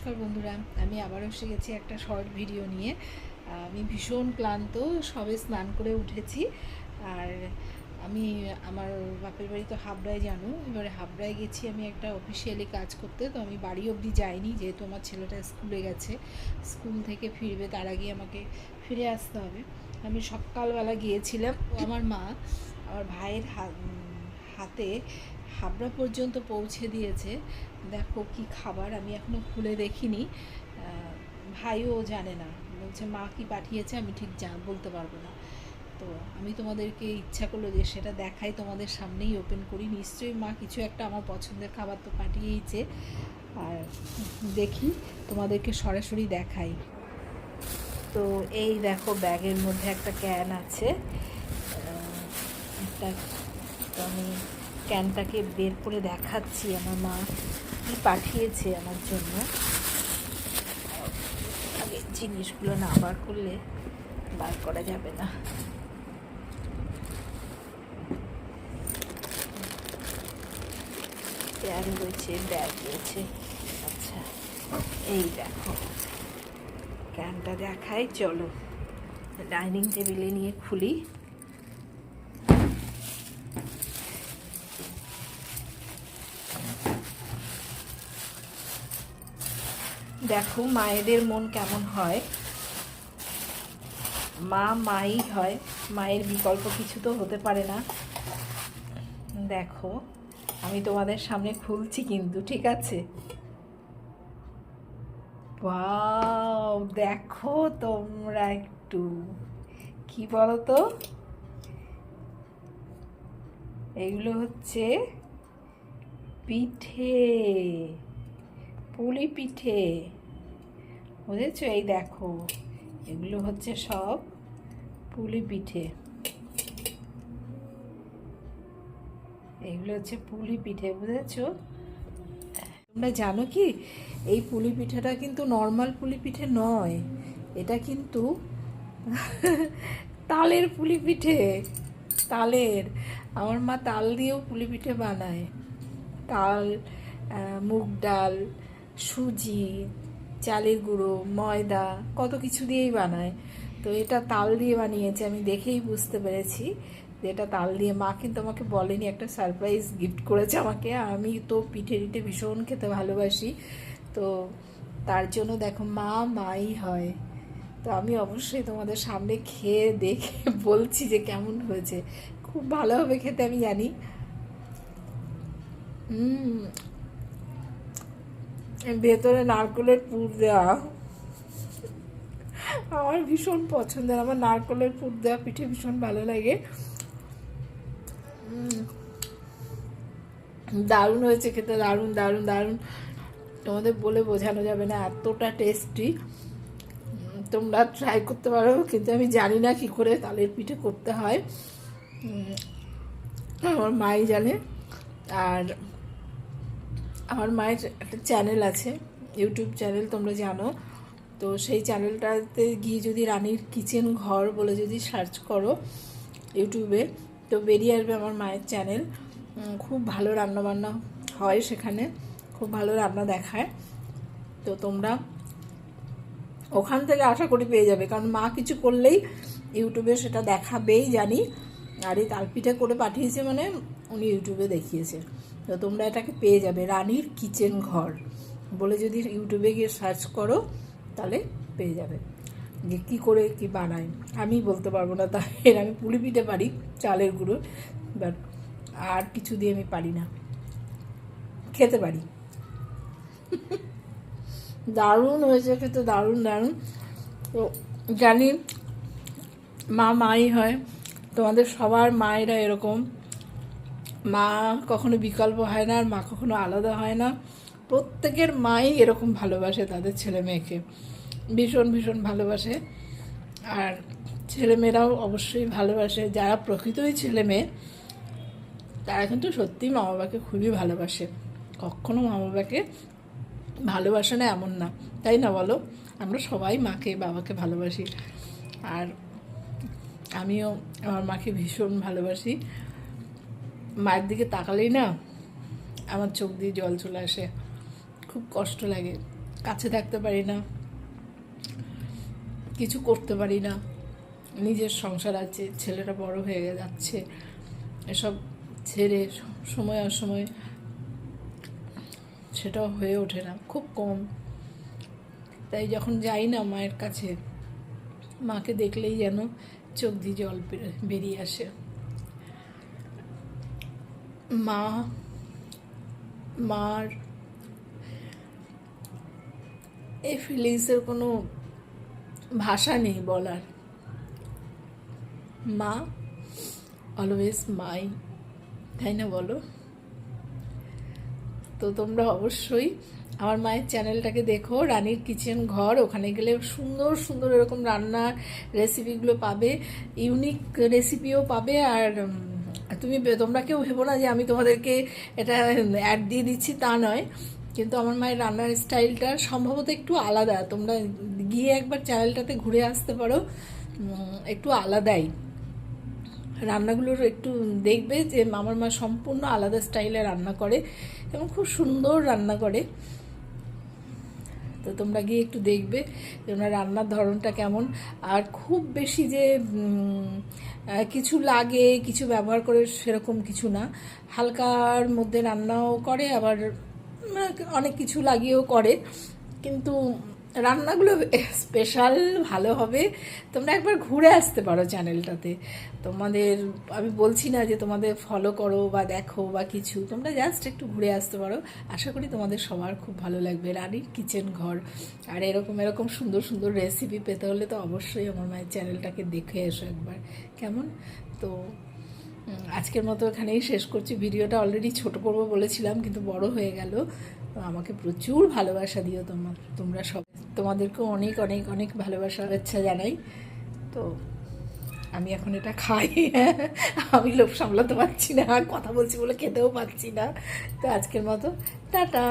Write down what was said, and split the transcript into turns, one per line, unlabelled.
নমস্কার বন্ধুরা, আমি আবারও এসে গেছি একটা শর্ট ভিডিও নিয়ে। আমি ভীষণ ক্লান্ত, সবে স্নান করে উঠেছি। আর আমি আমার বাপের বাড়ি তো হাবড়ায়, জানো। এবারে হাবড়ায় গেছি আমি একটা অফিসিয়ালি কাজ করতে। তো আমি বাড়ি অবধি যাইনি, যেহেতু আমার ছেলেটা স্কুলে গেছে, স্কুল থেকে ফিরবে, তার আগে আমাকে ফিরে আসতে হবে। আমি সকালবেলা গিয়েছিলাম। আমার মা আমার ভাইয়ের হাতে হাবড়া পর্যন্ত পৌঁছে দিয়েছে। দেখো কি খাবার, আমি এখনও খুলে দেখিনি। ভাইও জানে না, বলছে মা কি পাঠিয়েছে, আমি ঠিক বলতে পারবো না। তো আমি তোমাদেরকে ইচ্ছা করলো যে সেটা দেখাই, তোমাদের সামনেই ওপেন করি। নিশ্চয়ই মা কিছু একটা আমার পছন্দের খাবার তো পাঠিয়েইছে। আর দেখি, তোমাদেরকে সরাসরি দেখাই। তো এই দেখো, ব্যাগের মধ্যে একটা ক্যান আছে। একটা, তো আমি ক্যানটাকে বের করে দেখাচ্ছি আমার মা কি পাঠিয়েছে আমার জন্য। আগে জিনিসগুলো না বার করলে বার করা যাবে না। ক্যান রয়েছে, ব্যাগ রয়েছে। আচ্ছা, এই দেখো ক্যানটা দেখাই, চলো ডাইনিং টেবিলে নিয়ে খুলি। দেখো মায়েদের মন কেমন হয়, মা মাই হয়, মায়ের বিকল্প কিছু তো হতে পারে না। দেখো আমি তোমাদের সামনে খুলছি কিন্তু, ঠিক আছে? ওয়াও, দেখো তোমরা একটু, কি বলো তো, এগুলো হচ্ছে পিঠে, পুলি পিঠে, বুঝেছো? এই দেখো, এগুলো হচ্ছে সব পুলি পিঠে। এগুলো হচ্ছে পুলি পিঠে, বুঝেছো? তোমরা জানো কি, এই পুলি পিঠাটা কিন্তু নর্মাল পুলি পিঠে নয়, এটা কিন্তু তালের পুলি পিঠে। তালের, আমার মা তাল দিয়েও পুলি পিঠে বানায়। তাল, মুগ ডাল, সুজি, চালের গুঁড়ো, ময়দা, কত কিছু দিয়েই বানায়। তো এটা তাল দিয়ে বানিয়েছে, আমি দেখেই বুঝতে পেরেছি যে এটা তাল দিয়ে। মা কিন্তু আমাকে বলেনি, একটা সারপ্রাইজ গিফট করেছে আমাকে। আমি তো পিঠে টিঠে ভীষণ খেতে ভালোবাসি, তো তার জন্য দেখো মা মাই হয়। তো আমি অবশ্যই তোমাদের সামনে খেয়ে দেখে বলছি যে কেমন হয়েছে। খুব ভালো হবে খেতে, আমি জানি। ভেতরে নারকেলের পুর দেওয়া, আমার ভীষণ পছন্দের। আমার নারকেলের পুর দেওয়া পিঠে ভীষণ ভালো লাগে। দারুণ হয়েছে খেতে, দারুণ দারুণ দারুণ, তোমাদের বলে বোঝানো যাবে না, এতটা টেস্টি। তোমরা ট্রাই করতে পারো, কিন্তু আমি জানি না কি করে তালের পিঠে করতে হয়, আমার মাই জানে। আর আমার মায়ের একটা চ্যানেল আছে, ইউটিউব চ্যানেল, তোমরা জানো। তো সেই চ্যানেলটাতে গিয়ে যদি রানীর কিচেন ঘর বলে যদি সার্চ করো ইউটিউবে, তো বেরিয়ে আসবে আমার মায়ের চ্যানেল। খুব ভালো রান্নাবান্না হয় সেখানে, খুব ভালো রান্না দেখায়। তো তোমরা ওখান থেকে আশা করি পেয়ে যাবে, কারণ মা কিছু করলেই ইউটিউবে সেটা দেখাবেই জানি। আর এই তালপিঠা করে পাঠিয়েছে মানে উনি ইউটিউবে দেখিয়েছে। তো তোমরা এটাকে পেয়ে যাবে, রানীর কিচেন ঘর বলে যদি ইউটিউবে গিয়ে সার্চ করো তাহলে পেয়ে যাবে। যে কী করে কি বানায় আমি বলতে পারবো না, তাই আমি পুলি পিঠে পারি চালের গুঁড়ো, বাট আর কিছু দিয়ে আমি পারি না, খেতে পারি। দারুণ হয়েছে খেতে, দারুণ দারুণ। তো জানি মা মাই হয়, তোমাদের সবার মায়েরা এরকম, মা কখনো বিকল্প হয় না, আর মা কখনো আলাদা হয় না। প্রত্যেকের মাই এরকম ভালোবাসে তাদের ছেলে মেয়েকে, ভীষণ ভীষণ ভালোবাসে। আর ছেলেমেয়েরাও অবশ্যই ভালোবাসে, যারা প্রকৃতই ছেলে মেয়ে তারা কিন্তু সত্যিই মা বাবাকে খুবই ভালোবাসে, কখনো মা বাবাকে ভালোবাসে না এমন না, তাই না বলো? আমরা সবাই মাকে বাবাকে ভালোবাসি। আর আমিও আমার মাকে ভীষণ ভালোবাসি। মায়ের দিকে তাকালেই না আমার চোখ দিয়ে জল চলে আসে, খুব কষ্ট লাগে। কাছে থাকতে পারি না, কিছু করতে পারি না। নিজের সংসার আছে, ছেলেটা বড় হয়ে যাচ্ছে, এসব ছেড়ে সময় অসময় সেটাও হয়ে ওঠে না, খুব কম। তাই যখন যাই না মায়ের কাছে, মাকে দেখলেই যেন চোখ দিয়ে জল বেরিয়ে আসে। মার এই ফিলিংসের কোনো ভাষা নেই বলার। মা অলওয়েজ মাই, তাই না বলো? তো তোমরা অবশ্যই আমার মায়ের চ্যানেলটাকে দেখো, রানীর কিচেন ঘর। ওখানে গেলে সুন্দর সুন্দর এরকম রান্নার রেসিপিগুলো পাবে, ইউনিক রেসিপিও পাবে। আর তোমরা কেউ ভেবো না যে আমি তোমাদেরকে এটা অ্যাড দিয়ে দিচ্ছি, তা নয়। কিন্তু আমার মায়ের রান্নার স্টাইলটা সম্ভবত একটু আলাদা। তোমরা গিয়ে একবার চ্যানেলটাতে ঘুরে আসতে পারো, একটু আলাদাই রান্নাগুলোর একটু দেখবে যে আমার মা সম্পূর্ণ আলাদা স্টাইলে রান্না করে এবং খুব সুন্দর রান্না করে। তো তোমরা গিয়ে একটু দেখবে যে ওনার রান্নার ধরনটা কেমন। আর খুব বেশি যে কিছু লাগে, কিছু ব্যবহার করে সেরকম কিছু না, হালকার মধ্যে রান্নাও করে, আবার অনেক কিছু লাগিয়েও করে, কিন্তু রান্নাগুলো স্পেশাল ভালো হবে। তোমরা একবার ঘুরে আসতে পারো চ্যানেলটাতে। তোমাদের আমি বলছি না যে তোমাদের ফলো করো বা দেখো বা কিছু, তোমরা জাস্ট একটু ঘুরে আসতে পারো। আশা করি তোমাদের সবার খুব ভালো লাগবে রানীর কিচেন ঘর। আর এরকম সুন্দর সুন্দর রেসিপি পেতে হলে তো অবশ্যই আমার মায়ের চ্যানেলটাকে দেখে এসো একবার, কেমন? তো আজকের মতো এখানেই শেষ করছি ভিডিওটা। অলরেডি ছোট করবো বলেছিলাম, কিন্তু বড় হয়ে গেল। আমাকে প্রচুর ভালোবাসা দিও তোমরা সব। তোমাদেরকেও অনেক অনেক অনেক ভালোবাসা ইচ্ছা জানাই। তো আমি এখন এটা খাই, আমি লোভ সামলাতে পারছি না, কথা বলছি বলে খেতেও পাচ্ছি না। তো আজকের মতো টাটা।